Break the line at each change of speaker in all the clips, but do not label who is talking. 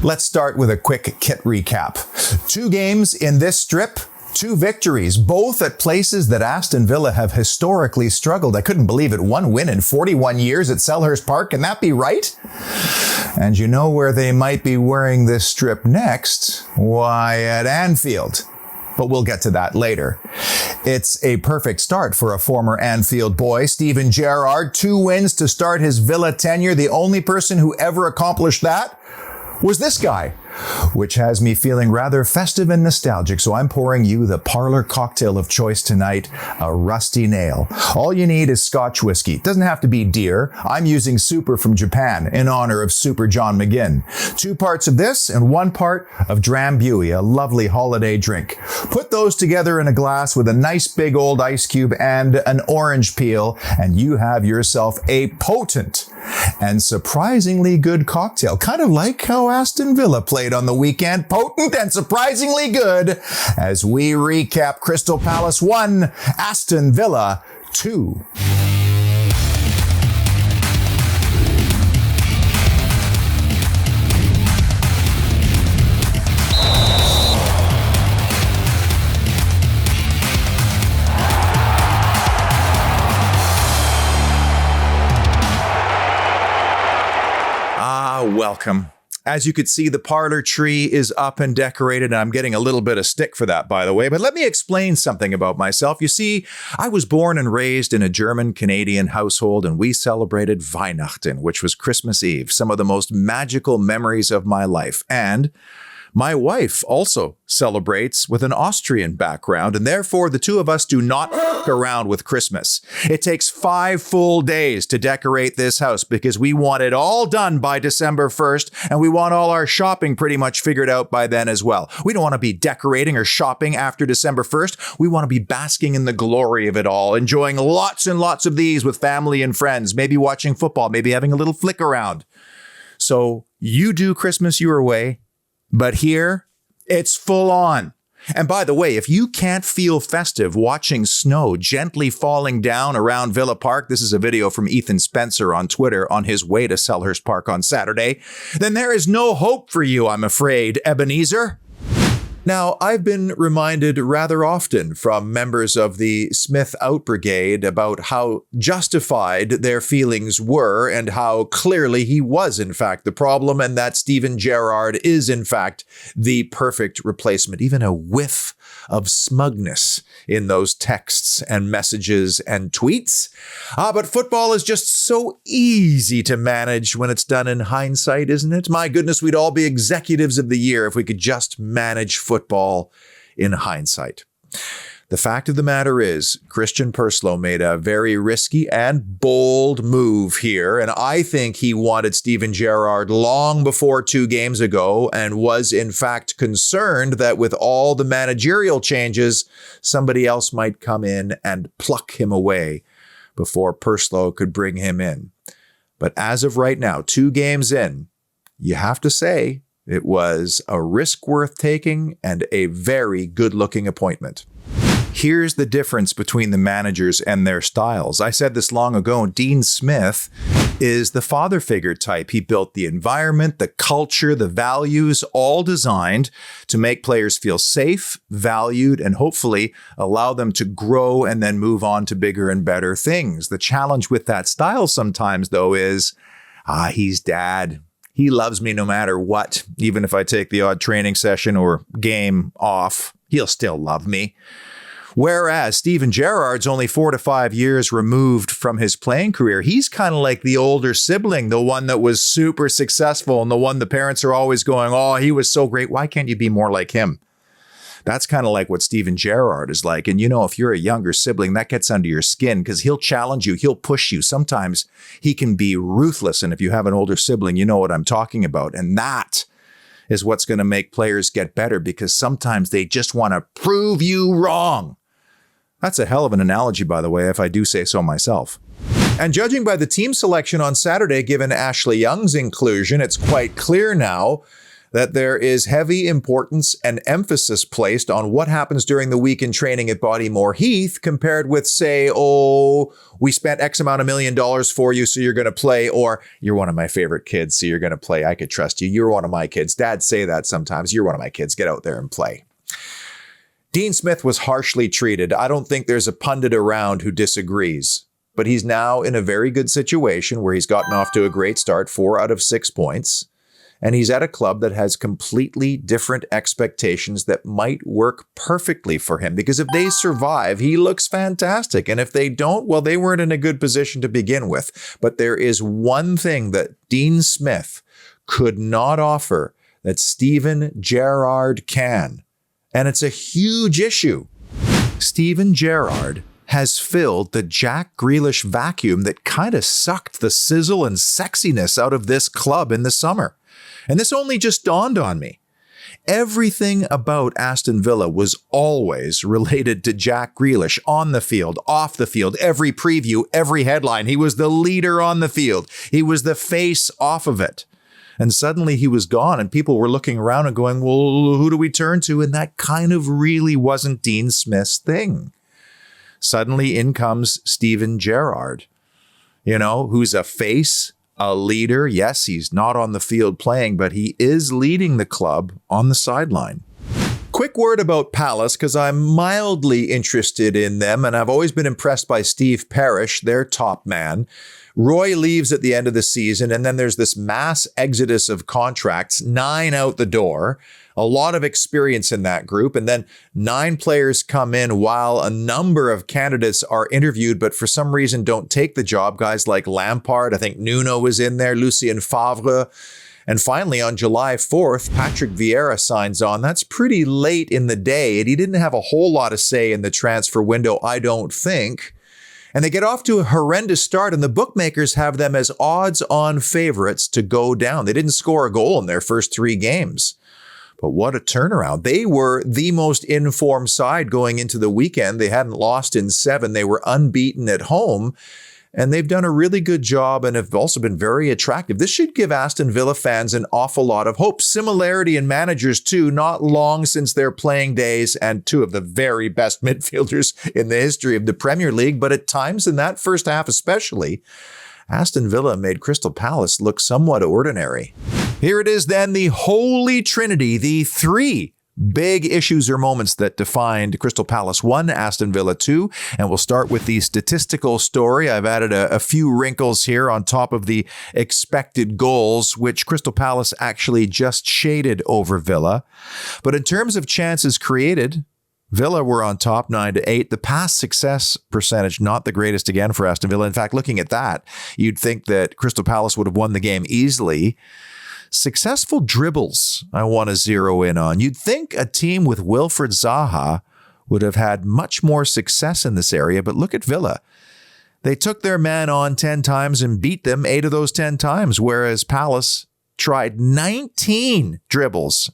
Let's start with a quick kit recap. 2 games in this strip, 2 victories, both at places that Aston Villa have historically struggled. I couldn't believe it. 1 win in 41 years at Selhurst Park. Can that be right? And you know where they might be wearing this strip next? Why, at Anfield. But we'll get to that later. It's a perfect start for a former Anfield boy, Steven Gerrard. 2 wins to start his Villa tenure. The only person who ever accomplished that was this guy, which has me feeling rather festive and nostalgic. So I'm pouring you the parlor cocktail of choice tonight, a rusty nail. All you need is Scotch whiskey. It doesn't have to be dear. I'm using Super from Japan in honor of Super John McGinn. 2 parts of this and 1 part of Drambuie, a lovely holiday drink. Put those together in a glass with a nice big old ice cube and an orange peel, and you have yourself a potent and surprisingly good cocktail. Kind of like how Aston Villa played on the weekend. Potent and surprisingly good as we recap Crystal Palace 1, Aston Villa 2. Welcome. As you could see, the parlor tree is up and decorated, and I'm getting a little bit of stick for that, by the way. But let me explain something about myself. You see, I was born and raised in a German-Canadian household, and we celebrated Weihnachten, which was Christmas Eve, some of the most magical memories of my life. And my wife also celebrates with an Austrian background, and therefore the 2 of us do not fuck around with Christmas. It takes 5 full days to decorate this house because we want it all done by December 1st, and we want all our shopping pretty much figured out by then as well. We don't want to be decorating or shopping after December 1st. We want to be basking in the glory of it all, enjoying lots and lots of these with family and friends, maybe watching football, maybe having a little flick around. So you do Christmas your way. But here, it's full on. And by the way, if you can't feel festive watching snow gently falling down around Villa Park, this is a video from Ethan Spencer on Twitter on his way to Selhurst Park on Saturday, then there is no hope for you, I'm afraid, Ebenezer. Now, I've been reminded rather often from members of the Smith Out Brigade about how justified their feelings were and how clearly he was, in fact, the problem, and that Steven Gerrard is, in fact, the perfect replacement. Even a whiff of smugness in those texts and messages and tweets. But football is just so easy to manage when it's done in hindsight, isn't it? My goodness, we'd all be executives of the year if we could just manage football in hindsight. The fact of the matter is, Christian Purslow made a very risky and bold move here, and I think he wanted Steven Gerrard long before 2 games ago and was in fact concerned that with all the managerial changes, somebody else might come in and pluck him away before Purslow could bring him in. But as of right now, 2 games in, you have to say it was a risk worth taking and a very good-looking appointment. Here's the difference between the managers and their styles. I said this long ago. Dean Smith is the father figure type. He built the environment, the culture, the values, all designed to make players feel safe, valued, and hopefully allow them to grow and then move on to bigger and better things. The challenge with that style sometimes, though, is, he's dad. He loves me no matter what. Even if I take the odd training session or game off, he'll still love me. Whereas Steven Gerrard's only 4 to 5 years removed from his playing career. He's kind of like the older sibling, the one that was super successful and the one the parents are always going, oh, he was so great. Why can't you be more like him? That's kind of like what Steven Gerrard is like. And, you know, if you're a younger sibling, that gets under your skin because he'll challenge you. He'll push you. Sometimes he can be ruthless. And if you have an older sibling, you know what I'm talking about. And that is what's going to make players get better because sometimes they just want to prove you wrong. That's a hell of an analogy, by the way, if I do say so myself. And judging by the team selection on Saturday, given Ashley Young's inclusion, it's quite clear now that there is heavy importance and emphasis placed on what happens during the week in training at Bodymore Heath compared with, say, we spent X amount of $1 million for you, so you're going to play, or you're one of my favorite kids, so you're going to play. I could trust you. You're one of my kids. Dads say that sometimes. You're one of my kids. Get out there and play. Dean Smith was harshly treated. I don't think there's a pundit around who disagrees, but he's now in a very good situation where he's gotten off to a great start, 4 out of 6 points. And he's at a club that has completely different expectations that might work perfectly for him. Because if they survive, he looks fantastic. And if they don't, well, they weren't in a good position to begin with. But there is one thing that Dean Smith could not offer that Steven Gerrard can. And it's a huge issue. Steven Gerrard has filled the Jack Grealish vacuum that kind of sucked the sizzle and sexiness out of this club in the summer. And this only just dawned on me. Everything about Aston Villa was always related to Jack Grealish, on the field, off the field, every preview, every headline. He was the leader on the field. He was the face off of it. And suddenly he was gone and people were looking around and going, well, who do we turn to? And that kind of really wasn't Dean Smith's thing. Suddenly in comes Steven Gerrard, who's a face, a leader. Yes, he's not on the field playing, but he is leading the club on the sideline. Quick word about Palace, because I'm mildly interested in them, and I've always been impressed by Steve Parish, their top man. Roy leaves at the end of the season, and then there's this mass exodus of contracts, 9 out the door. A lot of experience in that group. And then 9 players come in while a number of candidates are interviewed, but for some reason don't take the job. Guys like Lampard, I think Nuno was in there, Lucien Favre. And finally, on July 4th, Patrick Vieira signs on. That's pretty late in the day, and he didn't have a whole lot of say in the transfer window, I don't think. And they get off to a horrendous start, and the bookmakers have them as odds-on favorites to go down. They didn't score a goal in their first 3 games. But what a turnaround. They were the most informed side going into the weekend. They hadn't lost in 7. They were unbeaten at home. And they've done a really good job and have also been very attractive. This should give Aston Villa fans an awful lot of hope. Similarity in managers, too, not long since their playing days, and 2 of the very best midfielders in the history of the Premier League. But at times in that first half especially, Aston Villa made Crystal Palace look somewhat ordinary. Here it is then, the Holy Trinity, the 3 big issues or moments that defined Crystal Palace 1, Aston Villa 2. And we'll start with the statistical story. I've added a few wrinkles here on top of the expected goals, which Crystal Palace actually just shaded over Villa. But in terms of chances created, Villa were on top 9-8. The pass success percentage, not the greatest again for Aston Villa. In fact, looking at that, you'd think that Crystal Palace would have won the game easily. Successful dribbles, I want to zero in on. You'd think a team with Wilfried Zaha would have had much more success in this area, but look at Villa. They took their man on 10 times and beat them 8 of those 10 times, whereas Palace tried 19 dribbles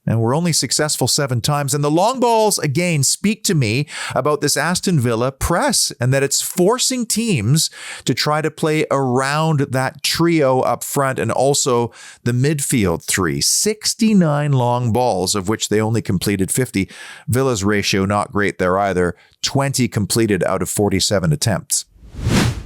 and were only successful 7 times. And the long balls, again, speak to me about this Aston Villa press and that it's forcing teams to try to play around that trio up front and also the midfield 3. 69 long balls, of which they only completed 50. Villa's ratio not great there either. 20 completed out of 47 attempts.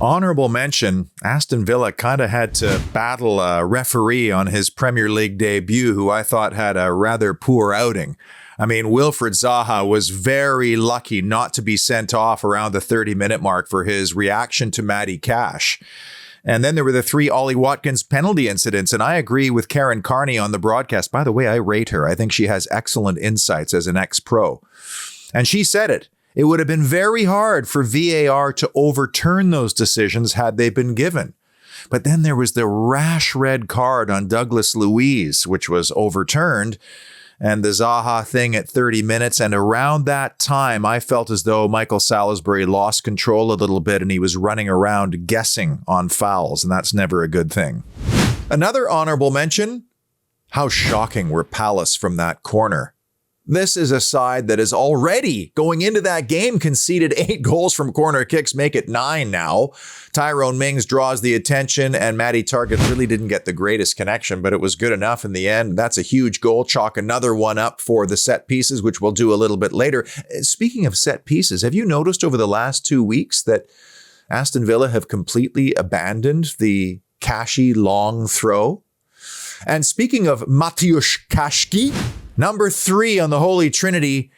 Honorable mention, Aston Villa kind of had to battle a referee on his Premier League debut who I thought had a rather poor outing. I mean, Wilfried Zaha was very lucky not to be sent off around the 30-minute mark for his reaction to Matty Cash. And then there were the 3 Ollie Watkins penalty incidents, and I agree with Karen Carney on the broadcast. By the way, I rate her. I think she has excellent insights as an ex-pro. And she said it. It would have been very hard for VAR to overturn those decisions had they been given. But then there was the rash red card on Douglas Luiz, which was overturned, and the Zaha thing at 30 minutes. And around that time, I felt as though Michael Salisbury lost control a little bit and he was running around guessing on fouls, and that's never a good thing. Another honorable mention, how shocking were Palace from that corner. This is a side that is already going into that game conceded 8 goals from corner kicks, make it 9 now. Tyrone Mings draws the attention, and Matty Target really didn't get the greatest connection, but it was good enough in the end. That's a huge goal. Chalk another one up for the set pieces, which we'll do a little bit later. Speaking of set pieces, have you noticed over the last 2 weeks that Aston Villa have completely abandoned the Kashi long throw? And speaking of Mateusz Kaszki, number 3 on the Holy Trinity,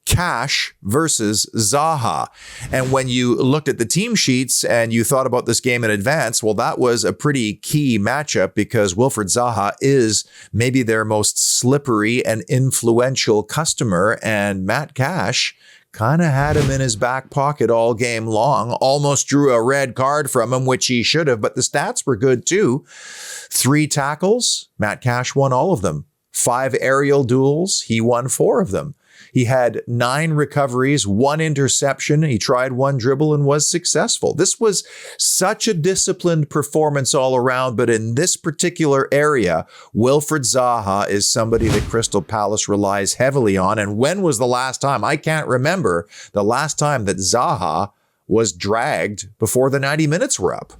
Cash versus Zaha. And when you looked at the team sheets and you thought about this game in advance, well, that was a pretty key matchup because Wilfried Zaha is maybe their most slippery and influential customer. And Matt Cash kind of had him in his back pocket all game long, almost drew a red card from him, which he should have, but the stats were good too. 3 tackles, Matt Cash won all of them. 5 aerial duels, he won 4 of them. He had 9 recoveries, 1 interception. He tried 1 dribble and was successful. This was such a disciplined performance all around, but in this particular area, Wilfried Zaha is somebody that Crystal Palace relies heavily on. And when was the last time? I can't remember the last time that Zaha was dragged before the 90 minutes were up.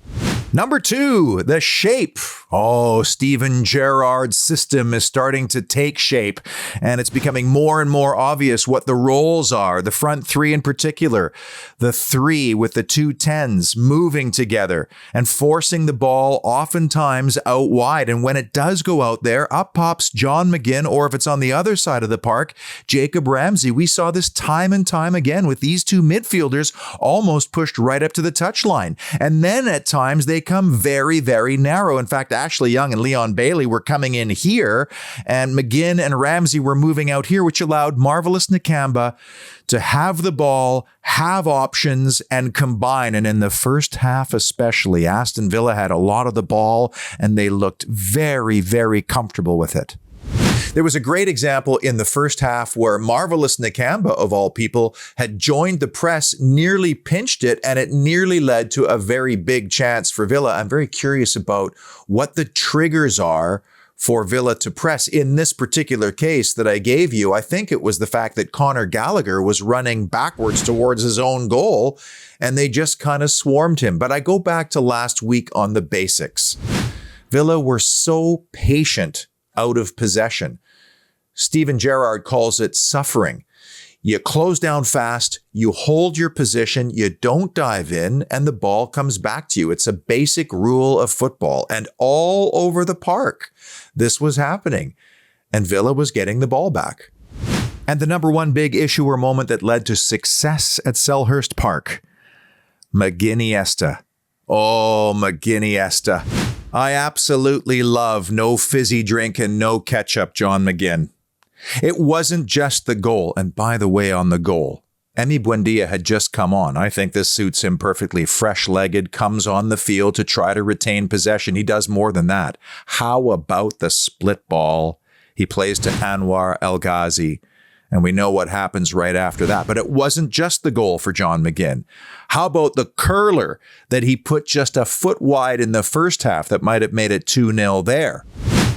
Number 2, the shape. Oh, Steven Gerrard's system is starting to take shape, and it's becoming more and more obvious what the roles are. The front 3 in particular, the 3 with the 2 10s moving together and forcing the ball oftentimes out wide. And when it does go out there, up pops John McGinn, or if it's on the other side of the park, Jacob Ramsey. We saw this time and time again with these 2 midfielders almost pushed right up to the touchline. And then at times they come very, very narrow. In fact, Ashley Young and Leon Bailey were coming in here, and McGinn and Ramsey were moving out here, which allowed Marvelous Nakamba to have the ball, have options, and combine. And in the first half especially, Aston Villa had a lot of the ball, and they looked very, very comfortable with it. There was a great example in the first half where Marvelous Nakamba, of all people, had joined the press, nearly pinched it, and it nearly led to a very big chance for Villa. I'm very curious about what the triggers are for Villa to press. In this particular case that I gave you, I think it was the fact that Conor Gallagher was running backwards towards his own goal, and they just kind of swarmed him. But I go back to last week on the basics. Villa were so patient out of possession. Steven Gerrard calls it suffering. You close down fast, you hold your position, you don't dive in, and the ball comes back to you. It's a basic rule of football. And all over the park, this was happening. And Villa was getting the ball back. And the number 1 big issue or moment that led to success at Selhurst Park, McGinn-Iniesta. Oh, McGinn-Iniesta. I absolutely love no fizzy drink and no ketchup, John McGinn. It wasn't just the goal. And by the way, on the goal, Emi Buendia had just come on. I think this suits him perfectly. Fresh-legged, comes on the field to try to retain possession. He does more than that. How about the split ball? He plays to Anwar El Ghazi. And we know what happens right after that. But it wasn't just the goal for John McGinn. How about the curler that he put just a foot wide in the first half that might have made it 2-0 there?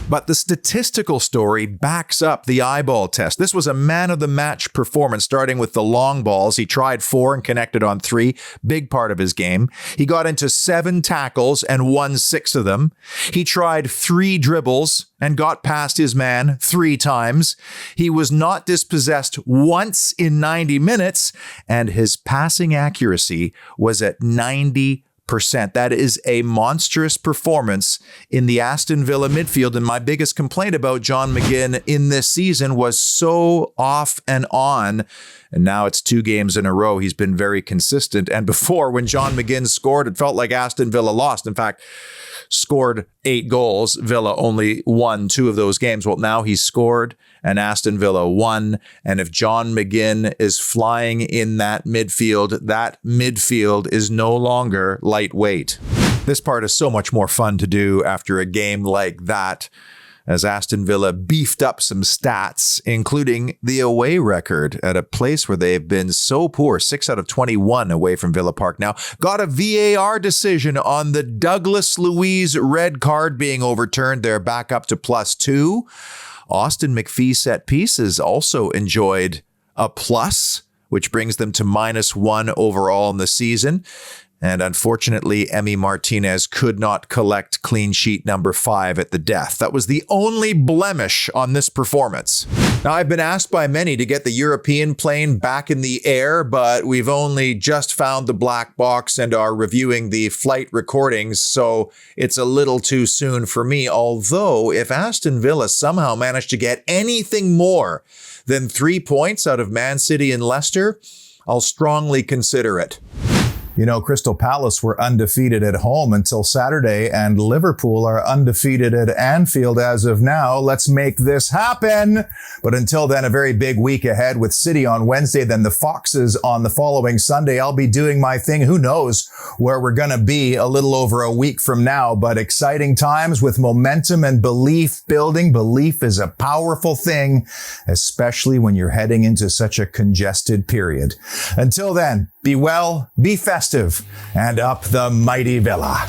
But the statistical story backs up the eyeball test. This was a man-of-the-match performance, starting with the long balls. He tried 4 and connected on 3, big part of his game. He got into 7 tackles and won 6 of them. He tried 3 dribbles and got past his man 3 times. He was not dispossessed once in 90 minutes, and his passing accuracy was at 90%. That is a monstrous performance in the Aston Villa midfield. And my biggest complaint about John McGinn in this season was so off and on. And now it's 2 games in a row. He's been very consistent. And before, when John McGinn scored, it felt like Aston Villa lost. In fact, scored 8 goals. Villa only won 2 of those games. Well, now he's scored and Aston Villa won. And if John McGinn is flying in that midfield is no longer lightweight. This part is so much more fun to do after a game like that. as Aston Villa beefed up some stats, including the away record at a place where they've been so poor, 6 out of 21 away from Villa Park now. Got a VAR decision on the Douglas Luiz red card being overturned. They're back up to +2. Austin McPhee set pieces also enjoyed a plus, which brings them to -1 overall in the season. And unfortunately, Emi Martinez could not collect clean sheet number 5 at the death. That was the only blemish on this performance. Now, I've been asked by many to get the European plane back in the air, but we've only just found the black box and are reviewing the flight recordings, so it's a little too soon for me. Although, if Aston Villa somehow managed to get anything more than 3 points out of Man City and Leicester, I'll strongly consider it.
You know, Crystal Palace were undefeated at home until Saturday, and Liverpool are undefeated at Anfield as of now. Let's make this happen. But until then, a very big week ahead with City on Wednesday, then the Foxes on the following Sunday. I'll be doing my thing. Who knows where we're going to be a little over a week from now, but exciting times with momentum and belief building. Belief is a powerful thing, especially when you're heading into such a congested period. Until then, be well, be festive, and up the mighty Villa.